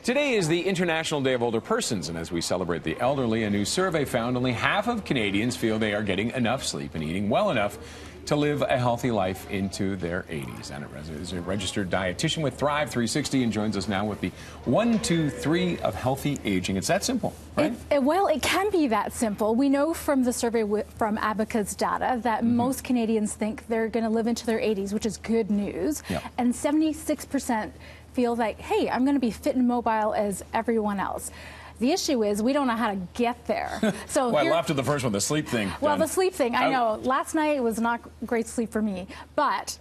Today is the International Day of Older Persons, and as we celebrate the elderly, a new survey found only half of Canadians feel they are getting enough sleep and eating well enough to live a healthy life into their 80s. Anna Reza is a registered dietitian with Thrive 360 and joins us now with the 1, 2, 3 of healthy aging. It's that simple, right? Well, it can be that simple. We know from the survey from Abacus data that most Canadians think they're going to live into their 80s, which is good news. Yeah. And 76% feel like, hey, I'm going to be fit and mobile as everyone else. The issue is we don't know how to get there. So well, after the first one, the sleep thing. Well, the sleep thing, I know. Last night was not great sleep for me. But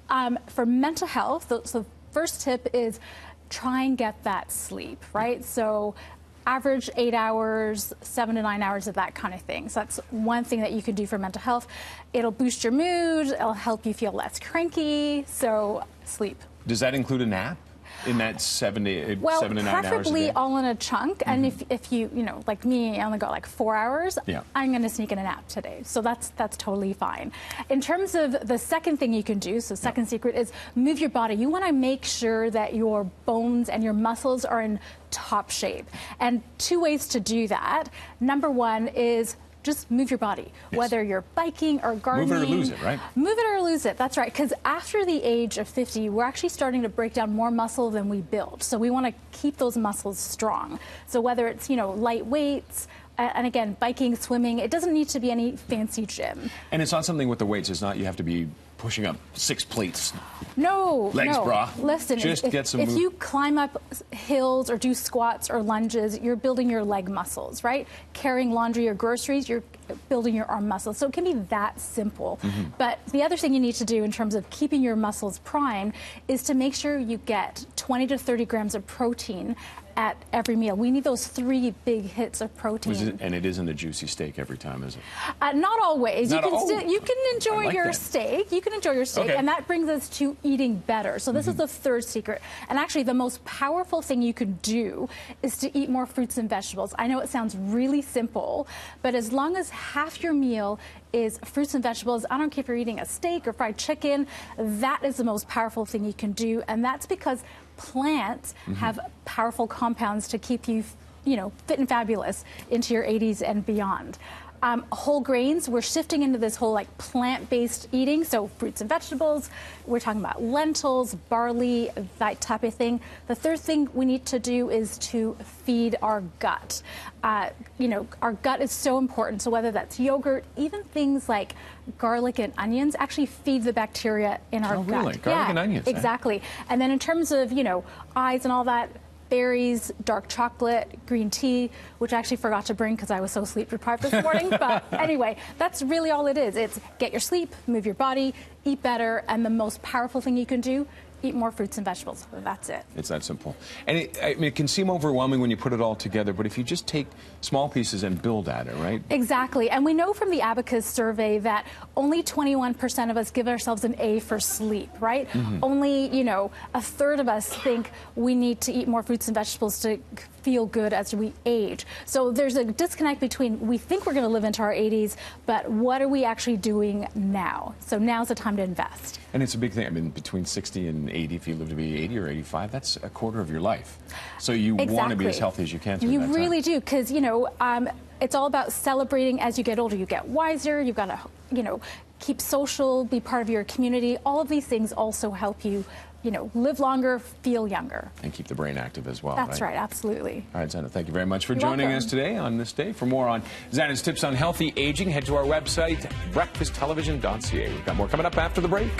for mental health, the first tip is try and get that sleep, right? So average 8 hours, 7 to 9 hours of that kind of thing. So that's one thing that you can do for mental health. It'll boost your mood. It'll help you feel less cranky. So sleep. Does that include a nap? In that 7 to 9 hours Well, a day? preferably all in a chunk. And if you like me, I only got like 4 hours, I'm going to sneak in a nap today. So that's totally fine. In terms of the second thing you can do, so second secret is move your body. You want to make sure that your bones and your muscles are in top shape. And two ways to do that. Number one is just move your body, whether you're biking or gardening. Move it or lose it, right? Move it or lose it, that's right. Because after the age of 50, we're actually starting to break down more muscle than we build. So we want to keep those muscles strong. So whether it's, light weights, and again, biking, swimming, it doesn't need to be any fancy gym. And it's not something with the weights. It's not you have to be pushing up 6 plates. No, legs, brah. Listen, if you climb up hills or do squats or lunges, you're building your leg muscles, right? Carrying laundry or groceries, you're building your arm muscles. So it can be that simple. But the other thing you need to do in terms of keeping your muscles primed is to make sure you get 20 to 30 grams of protein at every meal. We need those 3 big hits of protein. And it isn't a juicy steak every time, is it? Not always. You can enjoy your steak. You can enjoy your steak, and that brings us to eating better. So this is the third secret. And actually, the most powerful thing you can do is to eat more fruits and vegetables. I know it sounds really simple, but as long as half your meal is fruits and vegetables, I don't care if you're eating a steak or fried chicken, that is the most powerful thing you can do. And that's because plants have powerful compounds to keep you, fit and fabulous into your 80s and beyond. Whole grains, we're shifting into this whole plant-based eating, so fruits and vegetables. We're talking about lentils, barley, that type of thing. The third thing we need to do is to feed our gut. Our gut is so important, so whether that's yogurt, even things like garlic and onions actually feed the bacteria in our gut. Really? Garlic and onions? Exactly. And then in terms of, eyes and all that, berries, dark chocolate, green tea, which I actually forgot to bring because I was so sleep deprived this morning. But anyway, that's really all it is. It's get your sleep, move your body, eat better, and the most powerful thing you can do, eat more fruits and vegetables. That's it. It's that simple. And it can seem overwhelming when you put it all together, but if you just take small pieces and build at it, right? Exactly. And we know from the Abacus survey that only 21% of us give ourselves an A for sleep, right? Only, a third of us think we need to eat more fruits and vegetables to feel good as we age. So there's a disconnect between we think we're going to live into our 80s, but what are we actually doing now? So now's the time to invest. And it's a big thing. I mean, between 60 and 80, if you live to be 80 or 85, that's a quarter of your life. So you want to be as healthy as you can through that time. You really do, because, it's all about celebrating as you get older. You get wiser, you've got to, keep social, be part of your community. All of these things also help you, live longer, feel younger. And keep the brain active as well, That's right, absolutely. All right, Zana, thank you very much for joining us today on this day. For more on Zana's tips on healthy aging, head to our website, breakfasttelevision.ca. We've got more coming up after the break.